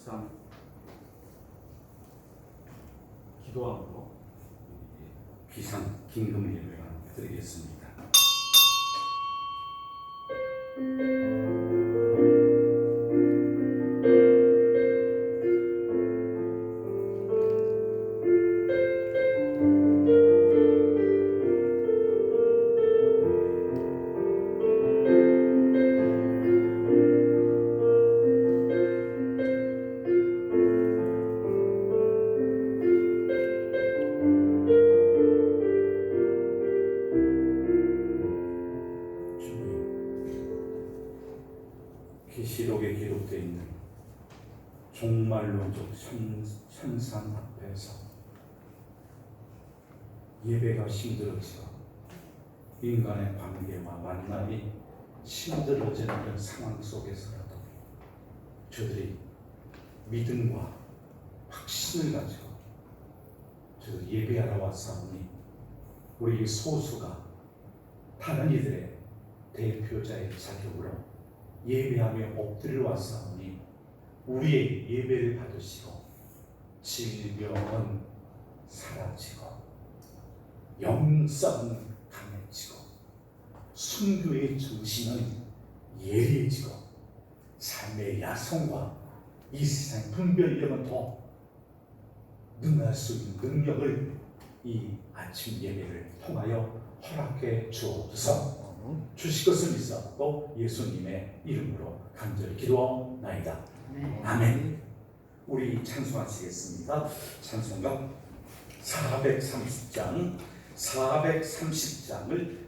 묵상 기도함으로 비상 긴급 예배가 드리겠습니다. 계시록에 기록되어 있는 종말론적 현상 앞에서 예배가 힘들어지고 인간의 관계와 만남이 힘들어지는 그런 상황 속에서라도 저들이 믿음과 확신을 가지고 저들 예배하러 왔사오니 우리 소수가 다른 이들의 대표자의 자격으로 예배하며 엎드려 왔사오니 우리의 예배를 받으시고 질병은 사라지고 영성은 강해지고 순교의 정신은 예리해지고 삶의 야성과 이 세상 분별력은 더 능할 수 있는 능력을 이 아침 예배를 통하여 허락해 주옵소서. 주실 것을 믿사옵고 예수님의 이름으로 간절히 기도하옵나이다. 아멘. 우리 찬송하시겠습니다. 찬송가 430장을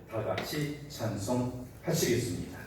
다 같이 찬송하시겠습니다.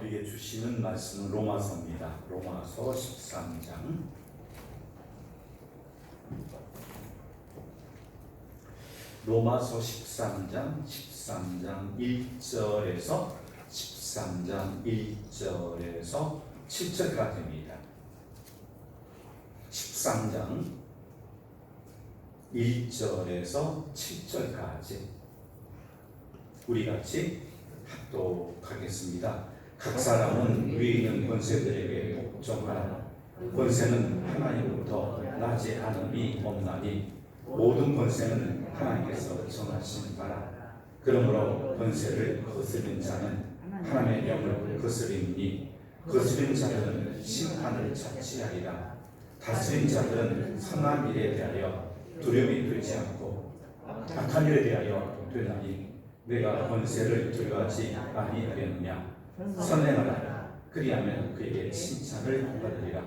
우리에게 주시는 말씀은 로마서입니다. 로마서 13장 로마서 13장 1절에서 13장 1절에서 7절까지입니다. 13장 1절에서 7절까지 우리 같이 합독하겠습니다. 각 사람은 위에 있는 권세들에게 복종하라. 권세는 하나님부터 나지 않음이 없나니 모든 권세는 하나님께서 정하신 바라. 그러므로 권세를 거스르는 자는 하나님의 영을 거스리니 거스린 자들은 심판을 자취하리라. 다스린 자들은 선한 일에 대하여 두려움이 되지 않고 악한 일에 대하여 되나니 내가 권세를 두려워하지 아니하겠느냐. 선행하라. 그리하면 그에게 칭찬을 받으리라.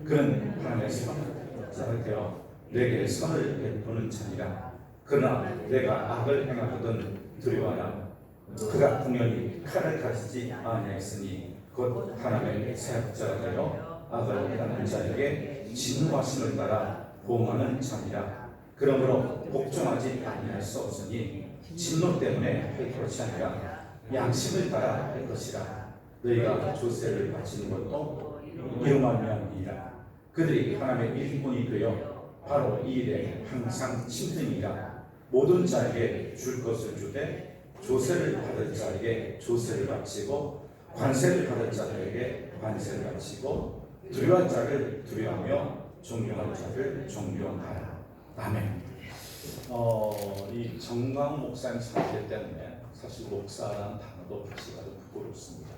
그는 하나님의 선자가 되어 내게 선을 베푸는 자니라. 그러나 내가 악을 행하거든 두려워하라. 그가 공연히 칼을 가지지 아니하였으니 곧 하나님의 사역자가 되어 악을 행하는 자에게 진노하심을 따라 보응하는 자니라. 그러므로 복종하지 아니할 수 없으니 진노 때문에 할 것이 아니라 양심을 따라 할 것이라. 너희가 조세를 바치는 것도 이로 말미암이니라. 그들이 하나님의 일꾼이 되어 바로 이 일에 항상 침등이라. 모든 자에게 줄 것을 주되 조세를 받을 자에게 조세를 바치고 관세를 받을 자들에게 관세를 바치고 두려워할 자를 두려워하며 존경할 자를 존경하라. 아멘. 이 정광 목사님 사태 때문에 사실 목사라는 단어도 붙이기가 좀 부끄럽습니다.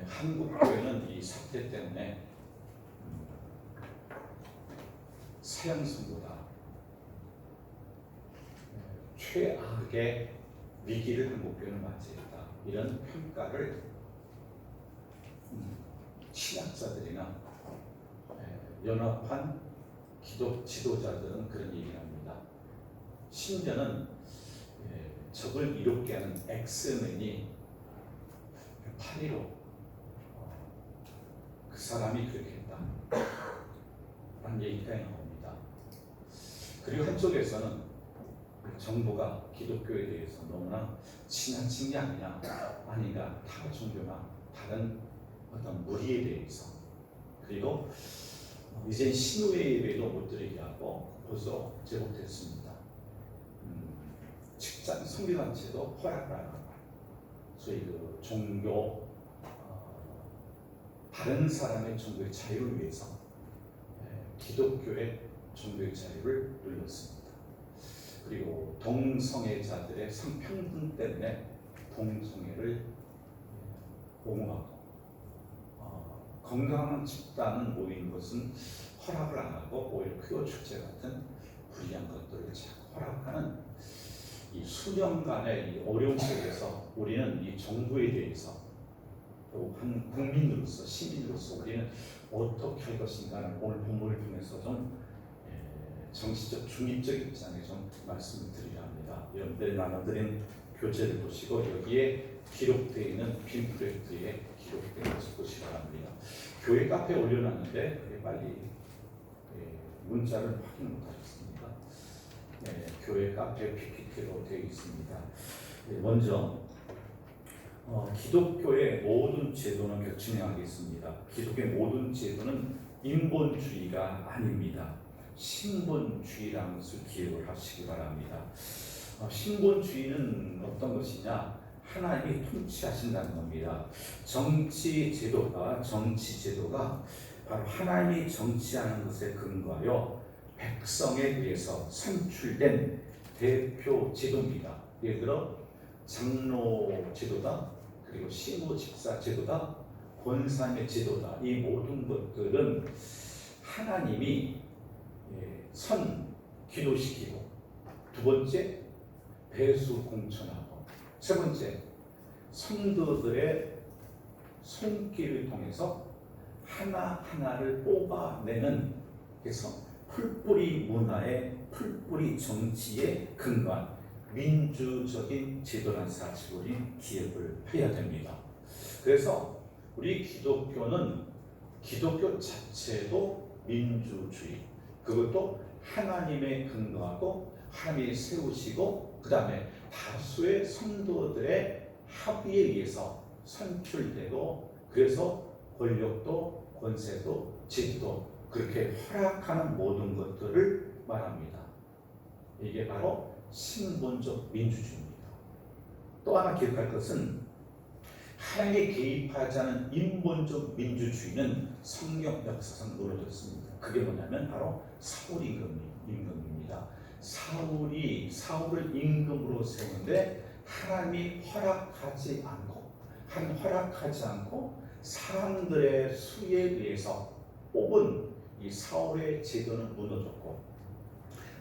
한국 교회는 이 사태 때문에 서양성보다 최악의 위기를 한국교회는 맞이했다. 이런 평가를 신학자들이나 연합한 기독 지도자들은 그런 얘기를 합니다. 심지어는 적을 이롭게 하는 엑스맨이 8.15 그 사람이 그렇게 했다 라는 얘기가 나옵니다. 그리고 한쪽에서는 정부가 기독교에 대해서 너무나 지나친 게 아니냐, 아닌가, 타 종교나 다른 어떤 무리에 대해서, 그리고 이제 신우회 예배도 못 드리게 하고 벌써 제목됐습니다. 직장 성교단체도 허락을 안 하고, 소위 그 종교 다른 사람의 종교의 자유를 위해서 기독교의 종교의 자유를 눌렀습니다. 그리고 동성애자들의 성평등 때문에 동성애를 옹호하고 건강한 집단은 모이는 것은 허락을 안 하고 오히려 퀴어 축제 같은 불이한 것들을 자꾸 허락하는 이 수년간의 이 어려움 속에서 우리는 이 정부에 대해서 또 한 국민으로서 시민으로서 우리는 어떻게 할 것인가를 오늘 본문을 통해서 좀 정치적 중립적 입장에 좀 말씀을 드리려 합니다. 여러분들이 나눠드린 교재를 보시고 여기에 기록되어 있는 빔 프로젝트에 기록된 것을 보시기 바랍니다. 교회 카페에 올려놨는데 그게 빨리 문자를 확인 못하셨습니다. 교회 카페 PPT로 되어 있습니다. 먼저 기독교의 모든 제도는 격침하겠습니다. 기독교의 모든 제도는 인본주의가 아닙니다. 신본주의라는 것을 기억을 하시기 바랍니다. 신본주의는 어떤 것이냐? 하나님이 통치하신다는 겁니다. 정치 제도가 바로 하나님이 정치하는 것에 근거하여 백성에 의해서 선출된 대표 제도입니다. 예를 들어 장로 제도다, 그리고 시모 집사 제도다, 권사님의 제도다. 이 모든 것들은 하나님이 기도시키고, 두 번째 배수 공천하고, 세 번째 성도들의 손길을 통해서 하나하나를 뽑아내는, 그래서 풀뿌리 문화의 풀뿌리 정치에 근거한 민주적인 제도라는 사실을 우리 기억을 해야 됩니다. 그래서 우리 기독교는 기독교 자체도 민주주의, 그것도 하나님의 근거하고 하나님이 세우시고 그 다음에 다수의 성도들의 합의에 의해서 선출되고, 그래서 권력도 권세도 제도도 그렇게 허락하는 모든 것들을 말합니다. 이게 바로 신본적 민주주의입니다. 또 하나 기억할 것은 하나님이 개입하지 않은 인본적 민주주의는 성경 역사상 무너졌습니다. 그게 뭐냐면 바로 사울 임금입니다. 사울을 임금으로 세우는데 하나님이 허락하지 않고 허락하지 않고 사람들의 수에 의해서 뽑은 이 사울의 제도는 무너졌고,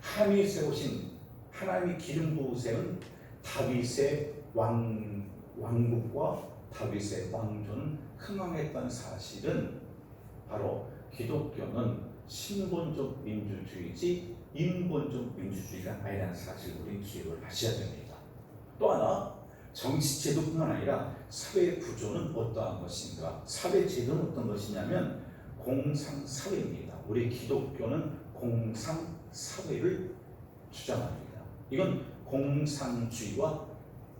하나님이 세우신, 하나님이 기름 부어 세운 다윗의 왕국과 다윗의 왕조는 흥왕했던 사실은 바로 기독교는 신본적 민주주의지 인본적 민주주의가 아니라는 사실을 우리 기억을 하셔야 됩니다. 또 하나, 정치 제도뿐만 아니라 사회 구조는 어떠한 것인가? 사회 제도는 어떤 것이냐면 공상사회입니다. 우리 기독교는 공상사회를 주장합니다. 이건 공산주의와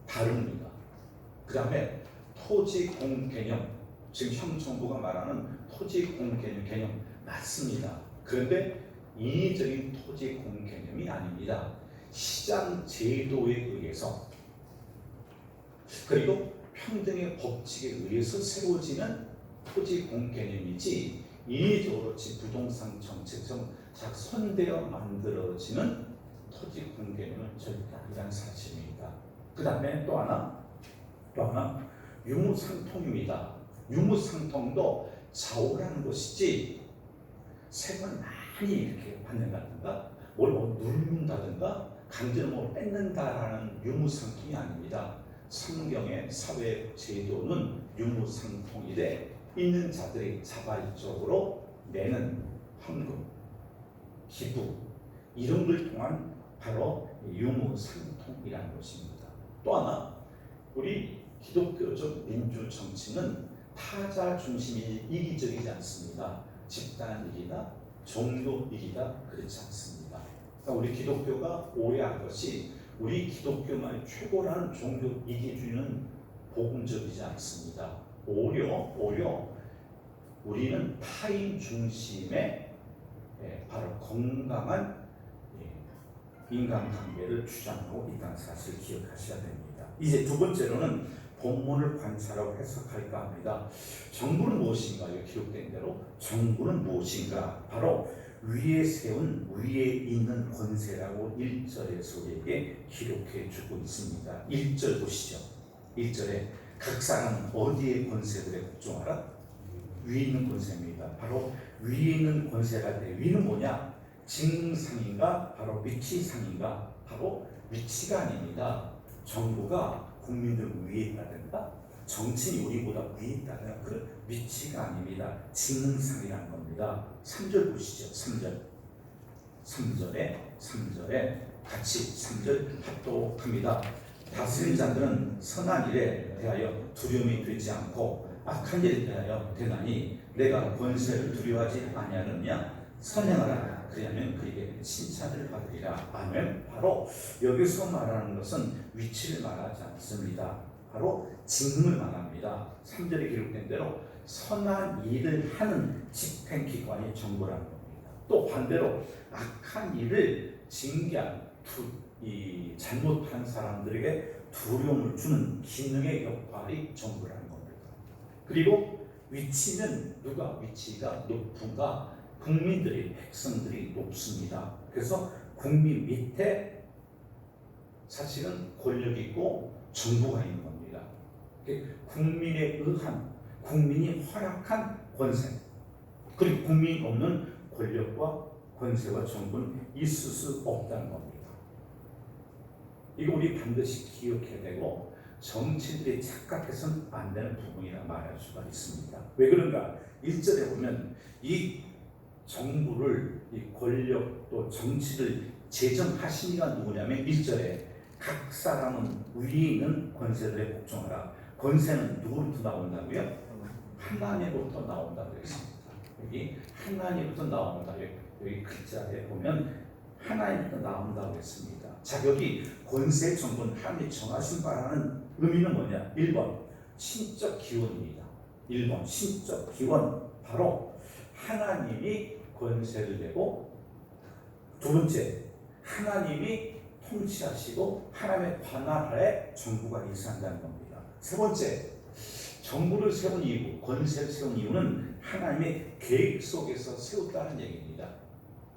다릅니다. 그 다음에 토지 공개념, 지금 현 정부가 말하는 토지 공개념 맞습니다. 그런데 인위적인 토지 공개념이 아닙니다. 시장 제도에 의해서, 그리고 평등의 법칙에 의해서 세워지는 토지 공개념이지 인위적으로 부동산 정책처럼 손대어 만들어지는 토지 공개념은 절대 아니라는 사실입니다. 그 다음에 또 하나 유무상통입니다. 유무상통도 좌우라는 것이지 세금을 많이 이렇게 받는다든가 뭘 누른다든가 강제로 뭘 뺏는다라는 유무상통이 아닙니다. 성경의 사회 제도는 유무상통이래 있는 자들이 자발적으로 내는 헌금, 기부 이런 걸 통한 바로 유무상통이라는 것입니다. 또 하나, 우리 기독교적 민주 정치는 타자 중심이 이기적이지 않습니다. 집단이기다, 종교이기다 그렇지 않습니다. 그러니까 우리 기독교가 오해한 것이 우리 기독교만이 최고라는 종교 이기주의는 복음적이지 않습니다. 오히려 우리는 타인 중심의 바로 건강한 인간관계를 주장하고 있다는 사실을 기억하셔야 됩니다. 이제 두 번째로는 본문을 관찰하고 해석할까 합니다. 정부는 무엇인가요? 기록된 대로 정부는 무엇인가? 바로 위에 있는 권세라고 1절에서 우리에게 기록해 주고 있습니다. 1절 보시죠. 1절에 각 사람은 어디에 권세들에 복종하라? 위에 있는 권세입니다. 바로 위에 있는 권세가 돼. 위는 뭐냐? 직능상인가? 바로 위치상인가? 바로 위치가 아닙니다. 정부가 국민들 위에 있다든가 정치인이 우리보다 위에 있다든가 그런 위치가 아닙니다. 직능상이라는 겁니다. 3절 보시죠. 3절에 같이 3절 합독합니다. 다스린 자들은 선한 일에 대하여 두려움이 되지 않고 악한 일에 대하여 되나니 내가 권세를 두려워하지 아니하느냐? 선행하라. 그러면 그에게 칭찬을 받으리라. 아멘. 바로 여기서 말하는 것은 위치를 말하지 않습니다. 바로 직능을 말합니다. 3절에 기록된 대로 선한 일을 하는 집행기관이 정부라는 겁니다. 또 반대로 악한 일을 징계한 잘못한 사람들에게 두려움을 주는 기능의 역할이 정부라는 겁니다. 그리고 위치는 위치가 높은가? 백성들이 높습니다. 그래서 국민 밑에 사실은 권력이 있고 정부가 있는 겁니다. 국민에 의한, 국민이 허락한 권세, 그리고 국민이 없는 권력과 권세와 정부는 있을 수 없다는 겁니다. 이거 우리 반드시 기억해야 되고 정치인들이 착각해서는 안 되는 부분이라 말할 수가 있습니다. 왜 그런가? 1절에 보면 이 정부를, 이 권력 또 정치를 제정하신 이가 누구냐면 1절에 각 사람은 위에 있는 권세들에 복종하라. 권세는 누구로부터 나온다고요? 하나님으로부터 나온다고 했습니다. 여기 하나님으로부터 나온다. 여기 글자에 보면 하나님으로부터 나온다고 했습니다. 자, 여기 권세 정부는 하나님이 정하신 바라는 의미는 뭐냐? 1번 신적 기원입니다. 1번 신적 기원, 바로 하나님이 권세를 내고, 두 번째 하나님이 통치하시고 하나님의 관할 하에 정부가 일산다는 겁니다. 세 번째, 정부를 세운 이유, 권세를 세운 이유는 하나님의 계획 속에서 세웠다는 얘기입니다.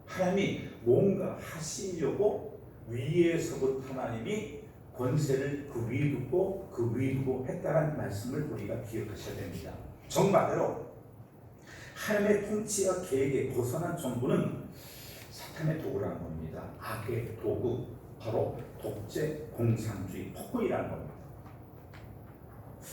하나님이 뭔가 하시려고 위에서부터 하나님이 권세를 그 위에 두고 그 위에 두고 했다는 말씀을 우리가 기억하셔야 됩니다. 정말로 하나님의 통치와 계획에 벗어난 정부는 사탄의 도구라는 겁니다. 악의 도구, 바로 독재, 공산주의, 폭군이라는 겁니다.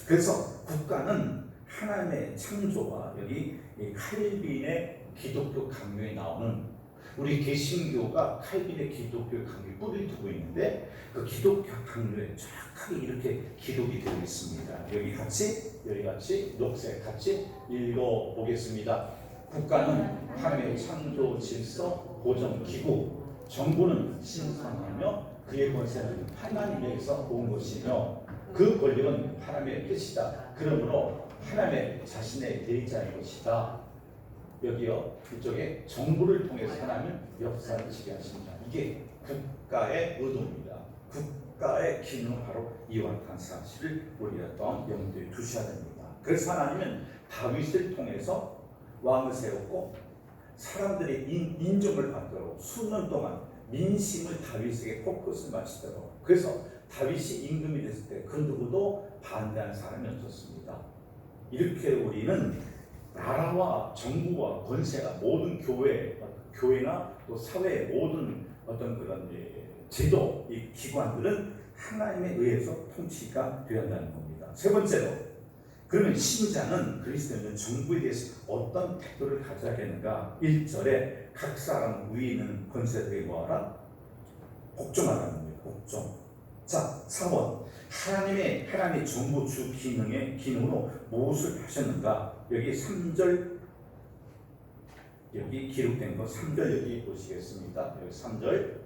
그래서 국가는 하나님의 창조와 여기 칼빈의 기독교 강요에 나오는, 우리 개신교가 칼빈의 기독교 강요에 뿌리를 두고 있는데 그 기독교 강요에 정확하게 이렇게 기록이 되어 있습니다. 여기 같이 녹색 같이 읽어보겠습니다. 국가는 하나님의 창조 질서 고정 기구, 정부는 신성하며 그의 권세는 하나님에게서 온 것이며 그 권력은 하나님의 뜻이다. 그러므로 하나님의 자신의 대리자인 것이다. 여기요, 이쪽에 정부를 통해서 하나님은 역사를 지배하십니다. 이게 국가의 의도입니다. 국가의 기능은 바로 이와 같은 사실을 우리가 또한 염두에 두셔야 됩니다. 그래서 하나님은 다윗을 통해서 왕을 세웠고 사람들의 인정을 받도록 수년 동안 민심을 다윗에게 포커스를 맞추도록, 그래서 다윗이 임금이 됐을 때 그 누구도 반대하는 사람이 없었습니다. 이렇게 우리는 나라와 정부와 권세가 모든 교회나 또 사회의 모든 어떤 그런 제도, 이 기관들은 하나님에 의해서 통치가 되어야 한다는 겁니다. 세 번째로, 그러면 신자는, 그리스도인은 정부에 대해서 어떤 태도를 가져야겠는가? 1절에 각 사람 위에 있는 권세들에게 뭐하라? 복종하라는 겁니다. 복종. 자, 4번 하나님의 정부 주 기능으로 무엇을 하셨는가? 여기 3절, 여기 기록된 거 3절 여기 보시겠습니다. 여기 3절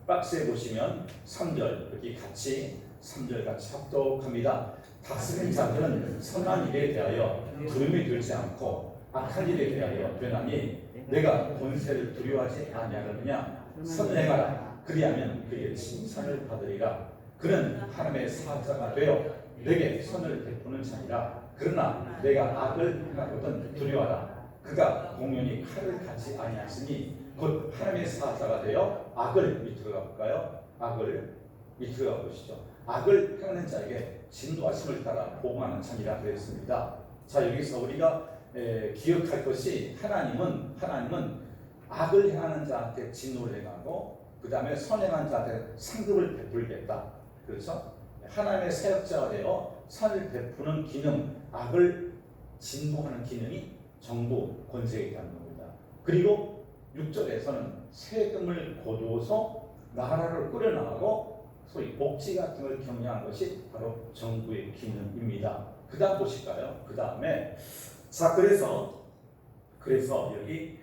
박스에 보시면 3절 여기 같이 3절 같이 합독합니다. 다스린 자들은 선한 일에 대하여 두려움이 들지 않고 악한 일에 대하여 변하니 내가 권세를 두려워하지 아니하느냐? 선을 행하라. 그리하면 그의 칭찬을 받으리라. 그는 하나님의 사자가 되어 내게 선을 베푸는 자니라. 그러나 내가 악을 행하거든 두려워하라. 그가 공연히 칼을 갖지 아니하시니 곧 하나님의 사자가 되어 악을 밑으로 가볼까요? 악을 밑으로 가보시죠. 악을 행하는 자에게 진노하심을 따라 보응하는 자니라 그랬습니다. 자, 여기서 우리가 기억할 것이 하나님은 악을 행하는 자한테 진노를 행하고 그 다음에 선행한 자한테 상급을 베풀겠다. 그래서 하나님의 사역자가 되어 선을 베푸는 기능, 악을 진노하는 기능이 정부 권세에 있다는 겁니다. 그리고 6절에서는 세금을 거두어서 나라를 꾸려나가고 소위 복지 같은 걸 경영하는 것이 바로 정부의 기능입니다. 그 다음 보실까요? 그 다음에 자, 그래서 여기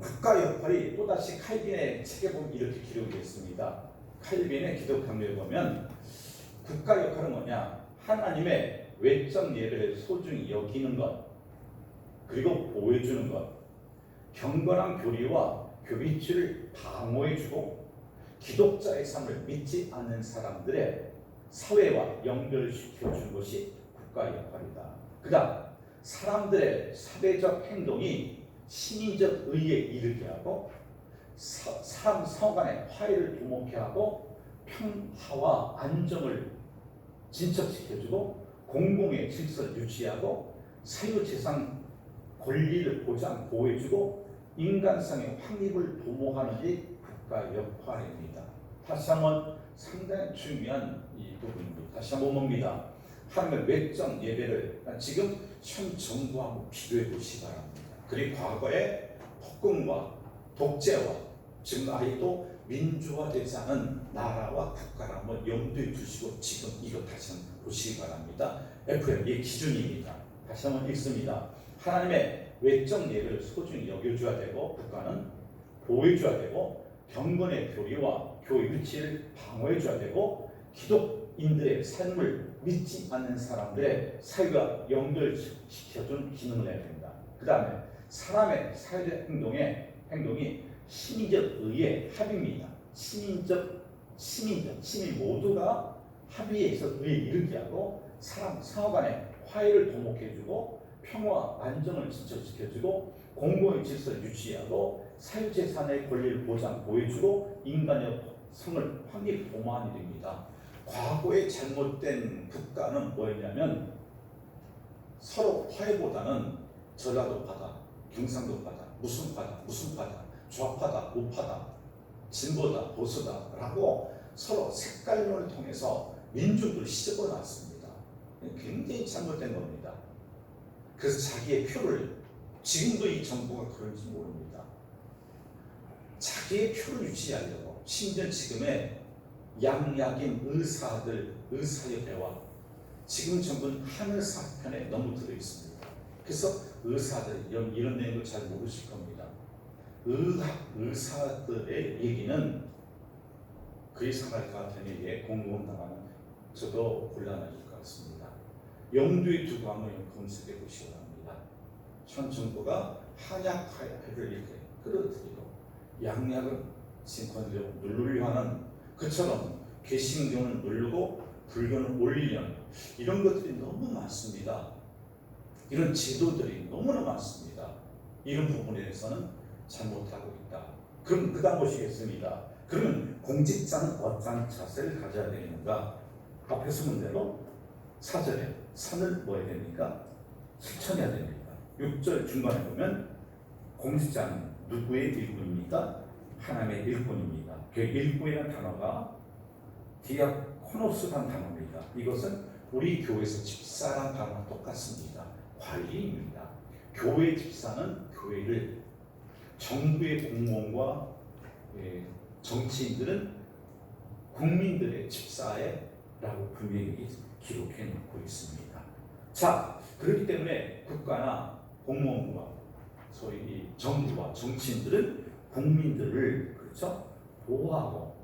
국가 역할이 또다시 칼빈의 책에 보면 이렇게 기록이 되어 있습니다. 칼빈의 기독 강요에 보면 국가 역할은 뭐냐? 하나님의 외적 예배를 소중히 여기는 것, 그리고 보호해주는 것, 경건한 교리와 교비치를 방어해주고 기독자의 삶을 믿지 않는 사람들의 사회와 연결시켜주는 것이 국가 역할이다. 그 다음 사람들의 사회적 행동이 시민적 의에 이르게 하고 사람 상호 간의 화해를 도모케 하고 평화와 안정을 진척시켜주고 공공의 질서를 유지하고 사유재산 권리를 보호해주고 인간성의 확립을 도모하는 게 국가 역할입니다. 다시 한번 상당히 중요한 이 부분입니다. 다시 한번 봅니다. 하나님의 외적 예배를 지금 현 정부하고 비교해 보시기 바랍니다. 그리고 과거의 폭군과 독재와 지금 아직도 민주화되지 않은 나라와 국가를 한번 염두에 두시고 지금 이거 다시 한번 보시기 바랍니다. FM 이 기준입니다. 다시 한번 읽습니다. 하나님의 외적 예배를 소중히 여겨줘야 되고 국가는 보호해줘야 되고 경건의 교리와 교회 유치를 방어해줘야 되고 기독인들의 삶을 믿지 않는 사람들의 사회와 연결시켜준 기능을 해야 됩니다. 그 다음에 사람의 사회적 행동이 시민적 의의 합의입니다. 시민 모두가 합의에 있어서 의에 이르게 하고 사람 상호 간의 화해를 도모해주고 평화 안정을 진척시켜주고 공공의 질서를 유지하고 사유재산의 권리를 보호해주고 인간의 성을 확립보만 일입니다. 과거의 잘못된 국가는 뭐였냐면 서로 화해보다는 전라도 파다, 경상도 파다, 무슨 파다, 좌파다, 우파다, 진보다, 보수다라고 서로 색깔론을 통해서 민족을 씻어 놨습니다. 굉장히 잘못된 겁니다. 그래서 자기의 표를, 지금도 이 정부가 그런지 모릅니다. 자기의 표를 유지하려고 심지어 지금의 양약인 의사들, 의사협회와 지금 정부는 하늘사 편에 너무 들어 있습니다. 그래서 의사들 이런 내용을 잘 모르실 겁니다. 의사들의 얘기는 그 이상할 것 같으니 공무원 나가면 저도 곤란하실 것 같습니다. 영두에 두고 한번 검색해 보시기 바랍니다. 현 정부가 한약화를 이렇게 끌어들이고 양약을 진권으로 누르려 하는 그처럼 개신교는 누르고 불교는 올리려는 이런 것들이 너무 많습니다. 이런 제도들이 너무나 많습니다. 이런 부분에 대해서는 잘못하고 있다. 그럼 그 다음 보시겠습니다. 그러면 공직자는 어떤 자세를 가져야 되는가? 앞에서 문제로 4절에 산을 뭐 해야 됩니까? 실천해야 됩니다. 6절 중간에 보면 공직자는 누구의 일꾼입니까? 하나님의 일꾼입니다. 그 일꾼이라는 단어가 디아코노스라는 단어입니다. 이것은 우리 교회에서 집사라는 단어와 똑같습니다. 관리입니다. 교회 집사는 교회를, 정부의 공무원과 정치인들은 국민들의 집사라고 분명히 기록해 놓고 있습니다. 자, 그렇기 때문에 국가나 공무원과 소위 이 정부와 정치인들은 국민들을 그렇죠 보호하고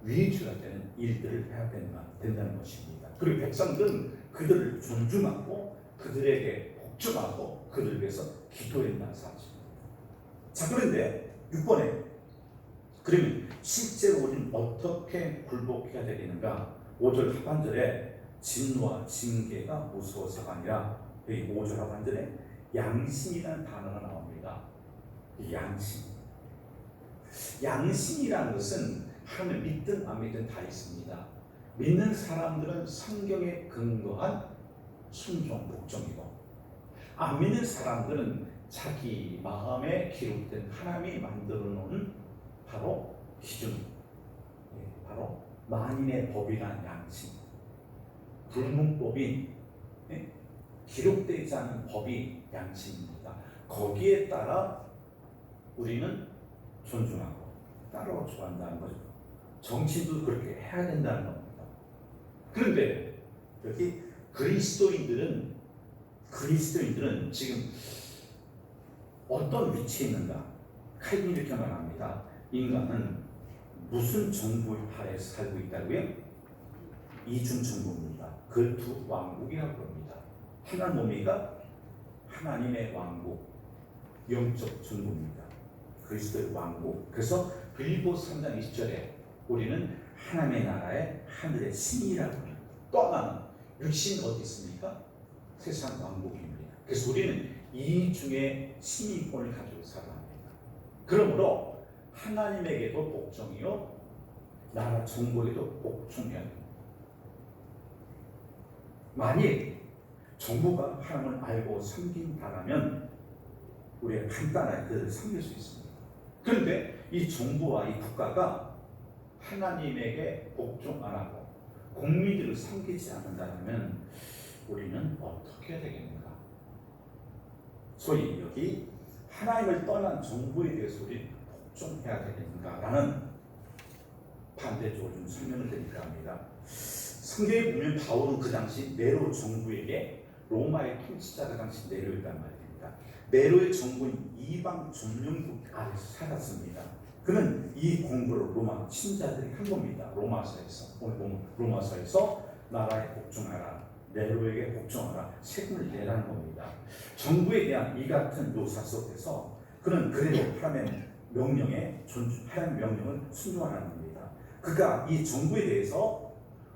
위해줘야 되는 일들을 해야 된다는 것입니다. 그리고 백성들은 그들을 존중하고 그들에게 복종하고 그들을 위해서 기도한다는 사실입니다. 자, 그런데 6번에 그러면 실제로 우리는 어떻게 굴복해야 되겠는가? 5절 하반절에 진노와 징계가 무서워서가 아니라 여기 5절 하반절에 양심이라는 단어가 나옵니다. 이 양심이라는 것은 하나님을 믿든 안 믿든 다 있습니다. 믿는 사람들은 성경에 근거한 순종, 복종이고 안 믿는 사람들은 자기 마음에 기록된 하나님이 만들어 놓은 바로 기준, 바로 만인의 법이란 양심, 불문법인 기록되지 않은 법이 양심입니다. 거기에 따라 우리는 존중하고 따라줘한다는 거죠. 정치도 그렇게 해야 된다는 겁니다. 그런데 여기 그리스도인들은 지금 어떤 위치에 있는가? 칼빈이 이렇게 말합니다. 인간은 무슨 정부의 하에서 살고 있다고요? 이중 정부입니다. 그 두 왕국이라고 합니다. 하나는 뭡니까? 하나님의 왕국, 영적 정부입니다. 그리스도의 왕국. 그래서 빌립보서 3장 20절에 우리는 하나님의 나라의 하늘의 신이라고 합니다. 또 하나는 육신 어디 있습니까? 세상 왕국입니다. 그래서 우리는 이 중에 시민권을 가지고 살아야 합니다. 그러므로 하나님에게도 복종이요, 나라 정부에도 복종해야 됩니다. 만일 정부가 하나님을 알고 섬긴다면 우리가 간단하게 그들을 섬길 수 있습니다. 그런데 이 정부와 이 국가가 하나님에게 복종 안 하고 국민들을 섬기지 않는다면 우리는 어떻게 해야 되겠는가? 소위 여기 하나님을 떠난 정부에 대해서 우리는 복종해야 되겠는가라는 반대쪽으로 좀 설명을 드릴까 합니다. 성경에 보면 바울은 그 당시 네로 정부에게 로마의 통치자가 그 당시 네로였단 말입니다. 네로의 정부는 이방 점령국 아래서 살았습니다. 그는 이 공부를 로마 신자들이 한 겁니다. 로마서에서 오늘 보면 로마서에서 나라에 복종하라, 네로에게 복종하라, 세금을 내라는 겁니다. 정부에 대한 이 같은 묘사 속에서 그는 그래도 하나님의 명령을 순종하는 겁니다. 그가 이 정부에 대해서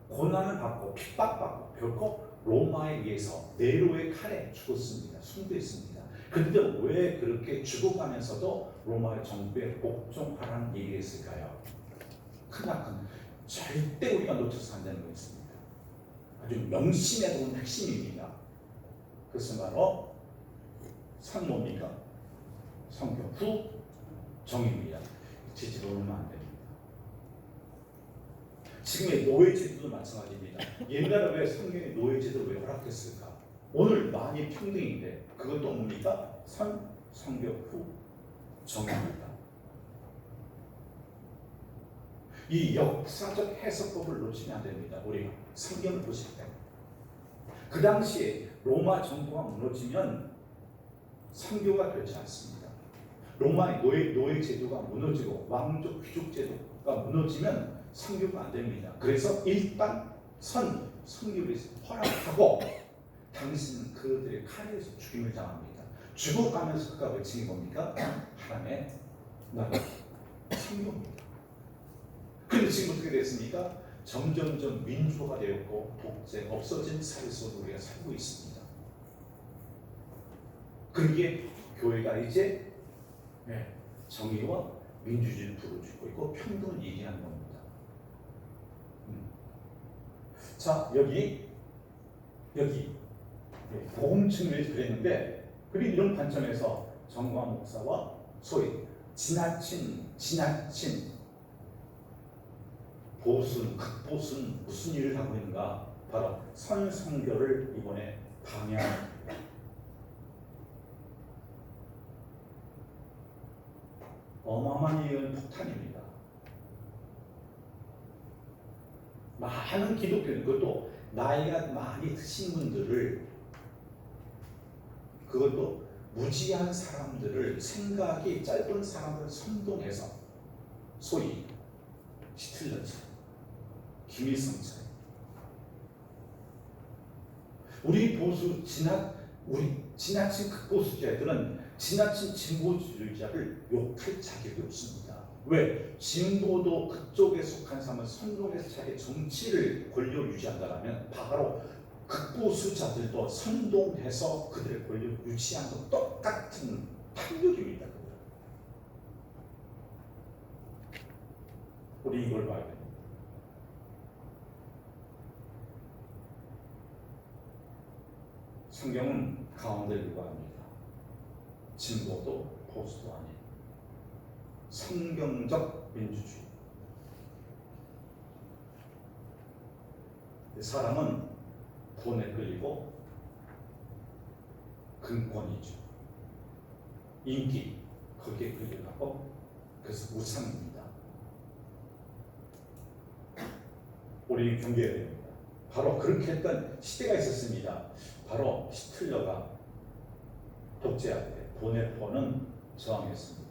고난을 받고 핍박받고 결코 로마에 의해서 네로의 칼에 죽었습니다. 순교했습니다. 그런데 왜 그렇게 죽어가면서도 로마의 정부에 복종하라는 얘기를 했을까요? 크나큰 절대 우리가 놓쳐서 안 되는 거 있습니다. 아주 명심해 두는 핵심입니다. 그것은 바로 뭡니까? 성경 후 정입니다. 뒤집어놓으면 안 됩니다. 지금의 노예제도도 마찬가지입니다. 옛날에 왜 성경의 노예제도를 왜 허락했을까? 오늘 많이 평등인데 그것도 뭡니까? 성경 후 정입니다. 이 역사적 해석법을 놓치면 안 됩니다. 우리가 성경을 보실 때. 그 당시에 로마 정부가 무너지면 선교가 되지 않습니다. 로마의 노예 제도가 무너지고 왕족 귀족 제도가 무너지면 선교가 안 됩니다. 그래서 일단 선교를 허락하고 당신은 그들의 칼에서 죽임을 당합니다. 죽어가면서 그가 외친 게 뭡니까? 하나님의 나라 선교입니다. 그런데 지금 어떻게 됐습니까? 점점점 민주화가 되었고 독재 없어진 사회 속에 우리가 살고 있습니다. 그러기에 교회가 이제 정의와 민주주의를 부르짖고 있고 평등을 얘기하는 겁니다. 자 여기 복음 측면에서 그랬는데 그리고 이런 관점에서 정광 목사와 소위 지나친 극보수는 무슨 일을 하고 있는가? 바로 선선교를 이번에 방해합니다. 어마어마한 이건 폭탄입니다. 많은 기독교인 그것도 나이가 많이 드신 분들을 그것도 무지한 사람들을 생각이 짧은 사람을 선동해서 소위 히틀러처럼 김일성처럼 우리 지나친 극보수자들은 지나친 진보주의자를 욕할 자격이 없습니다. 왜? 진보도 그쪽에 속한 사람은 선동해서 자기 정치를 권력 유지한다면 바로 극보수자들도 선동해서 그들의 권력 유지하는 것 똑같은 탐욕입니다. 우리 이걸 봐야 됩니다. 성경은 가운데를 유발합니다. 진보도 보수도 아닌 성경적 민주주의. 사람은 돈에 끌리고 근권이죠. 인기 거기에 끌려가고 그래서 우상입니다. 우리 경계해야 됩니다. 바로 그렇게 했던 시대가 있었습니다. 바로 히틀러가 독재할 때 보네포는 저항했습니다.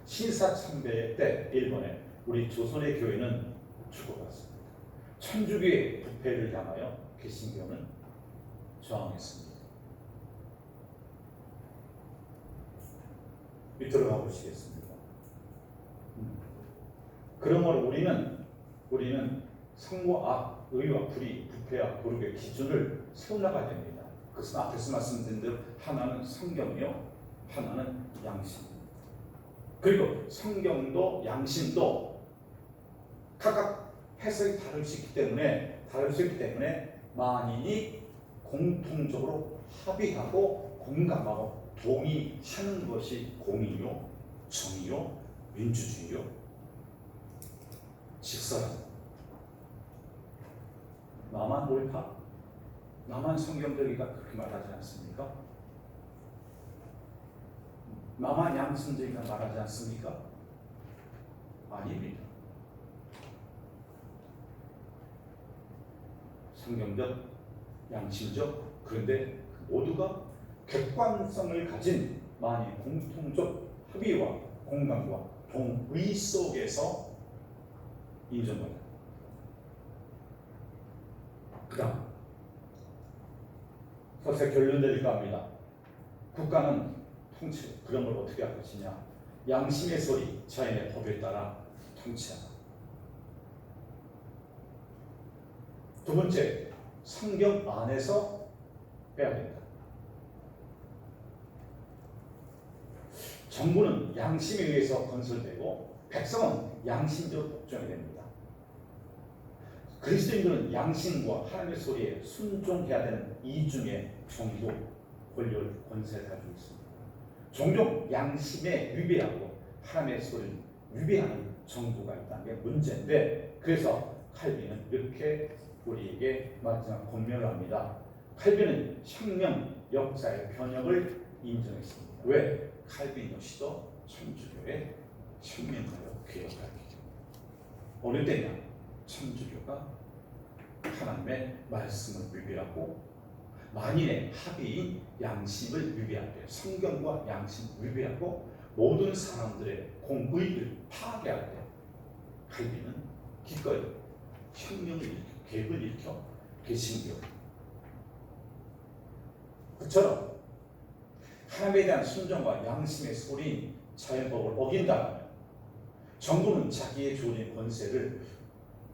신사참배 때 일본에 우리 조선의 교회는 죽어갔습니다. 천주교의 부패를 향하여 개신교는 저항했습니다. 들어가 보시겠습니다. 그러므로 우리는 성과 악, 의와 불의, 부패와 도륙의 기준을 세워나가야 됩니다. 그것은 앞에서 말씀드린 대로 하나는 성경이요, 하나는 양심. 그리고 성경도 양심도 각각 해석이 다를 수 있기 때문에 만인이 공통적으로 합의하고 공감하고 동의하는 것이 공의요, 정의요, 민주주의요, 직설합니다. 나만 옳다? 나만 성경적이가 그렇게 말하지 않습니까? 나만 양심적이가 말하지 않습니까? 아닙니다. 성경적, 양심적, 그런데 모두가 객관성을 가진 만일 공통적 합의와 공감과 동의 속에서 인정받는. 그 다음 서세 결론 내릴까 합니다. 국가는 통치, 그런 걸 어떻게 할 것이냐. 양심의 소리, 자연의 법에 따라 통치하라. 두 번째, 성경 안에서 해야 된다. 정부는 양심에 의해서 건설되고 백성은 양심적으로 복종해야 됩니다. 그리스도인들은 양심과 하나님의 소리에 순종해야 되는 이 중에 정도, 권력, 권세를 가지고 있습니다. 종종 양심에 위배하고 하나님의 소리를 위배하는 정도가 있다는 게 문제인데, 그래서 칼빈은 이렇게 우리에게 마지막 권면을 합니다. 칼빈은 혁명 역사의 변혁을 인정했습니다. 왜? 칼빈 역시도 천주교의 혁명가요, 개혁가이죠. 어느 때냐? 천주교가 하나님의 말씀을 위배하고 만인의 합의인 양심을 위배할 때, 성경과 양심을 위배하고 모든 사람들의 공의를 파괴할 때 칼빈은 기꺼이 혁명을 일으켜 개혁을 일으켜 개신교. 그처럼 하나님에 대한 순종과 양심의 소리인 자연법을 어긴다면 정부는 자기의 주어진 권세를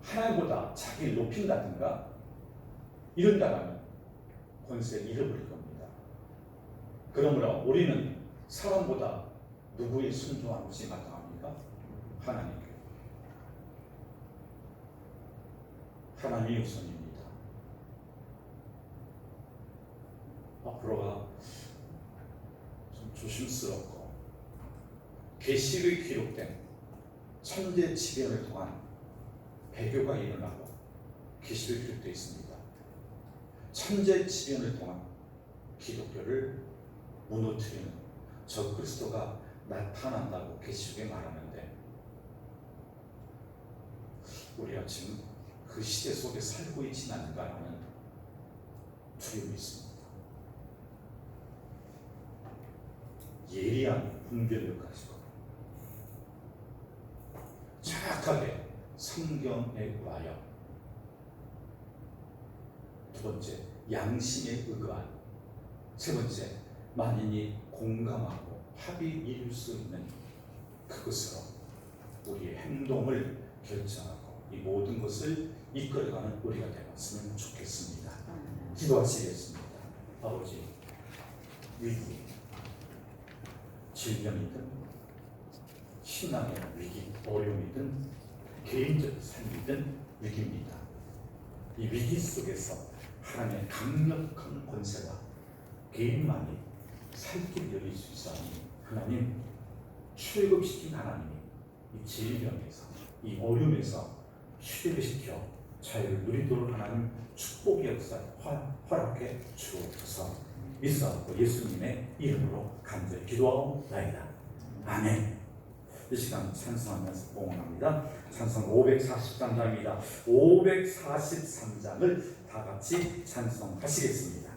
하나님보다 자기를 높인다든가 이런다면 권세를 잃어버릴 겁니다. 그러므로 우리는 사람보다 누구의 순종하는 것이 마땅합니까? 하나님께. 하나님이 우선입니다. 앞으로가 좀 조심스럽고 계시록에 기록된 천재지변을 통한 배교가 일어나고 계시록에 기록되어 있습니다. 천재지변을 통한 기독교를 무너뜨리는 저 그리스도가 나타난다고 계시록에 말하는데, 우리가 지금 그 시대 속에 살고 있지는 않은가라는 두려움이 있습니다. 예리한 분별력 가지고 정확하게 성경에 의하여, 두 번째 양심에 의거한, 세 번째 만인이 공감하고 합의 이룰 수 있는 그것으로 우리의 행동을 결정하고 이 모든 것을 이끌어가는 우리가 되었으면 좋겠습니다. 기도하시겠습니다. 아버지, 위기, 질병이든 신앙의 위기, 어려움이든 개인적 삶이든 위기입니다. 이 위기 속에서 하나님의 강력한 권세가 개인만이 살 길을 열릴 수 있사오니, 하나님 출급시킨 하나님이 이 질병에서, 이 어려움에서 출애굽시켜 자유를 누리도록 하나님 축복의 역사 허락해 주옵소서. 믿사옵고 예수님의 이름으로 간절히 기도하옵나이다. 아멘. 이 시간 찬송하면서 봉헌합니다. 찬송 543장입니다. 543장을 다 같이 찬송하시겠습니다.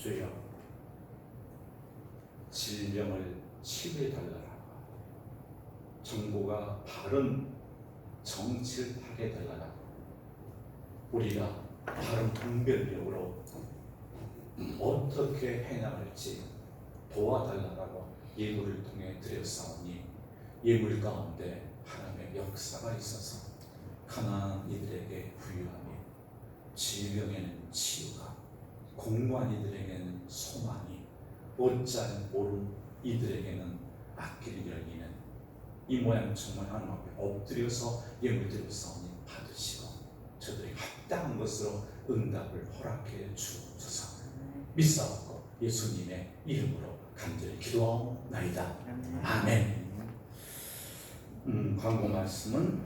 주여 질병을 치유해달라라. 정부가 바른 정치를 하게 달라라. 우리가 바른 분별력으로 어떻게 해나갈지 도와달라고 예물을 통해 드렸사오니 예물 가운데 하나님의 역사가 있어서 가난한 이들에게 부유함이, 질병에는 치유가, 공부한 이들에게는 소망이, 옷잘 모른 이들에게는 앞길이 열리는 이 모양 정말 하나님 앞에 엎드려서 예물 드렸사오니 받으시고 저들이 합당한 것으로 응답을 허락해 주옵소서. 믿사옵고 예수님의 이름으로 간절히 기도하옵나이다. 아멘. 광고 말씀은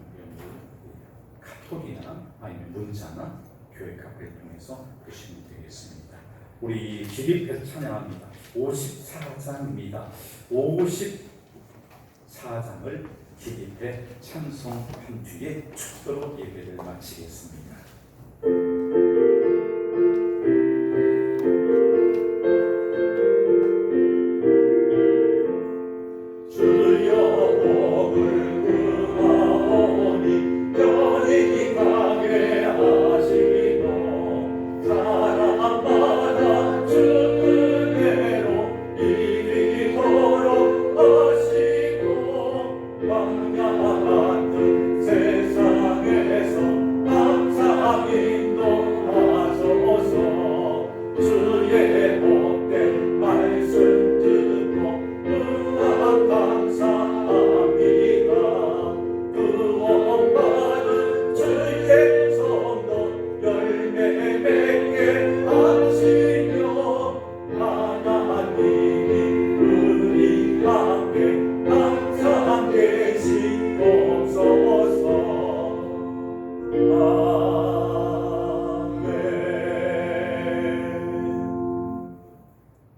카톡이나 아니면 문자나 교회 카페를 통해서 보시면 되겠습니다. 우리 기립해서 찬양합니다. 54장입니다. 54장을 기립해 찬송한 뒤에 축도로 예배를 마치겠습니다.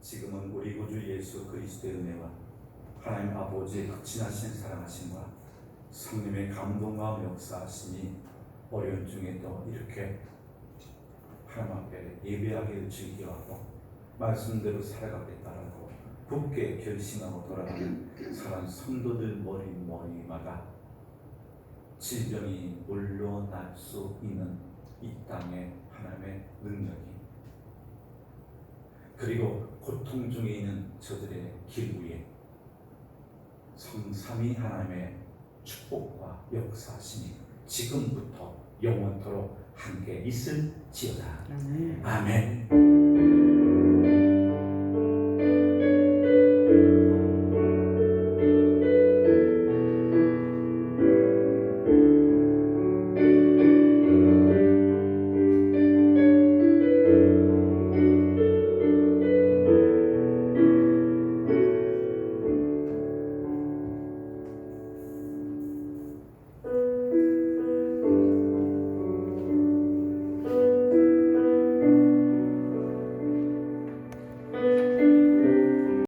지금은 우리 구주 예수 그리스도의 은혜와 하나님 아버지의 극진하신 사랑하심과 성령의 감동과 역사하심이 어려운 중에도 이렇게 하나님 앞에 예배하게 주기도 하고 말씀대로 살아가겠다라고 굳게 결심하고 돌아가는 사랑 성도들 머리마다 질병이 물러날 수 있는 이 땅의 하나님의 능력이, 그리고 고통 중에 있는 저들의 길 위에 성삼위 하나님의 축복과 역사하심이 지금부터 영원토록 함께 있을지어다. 아멘.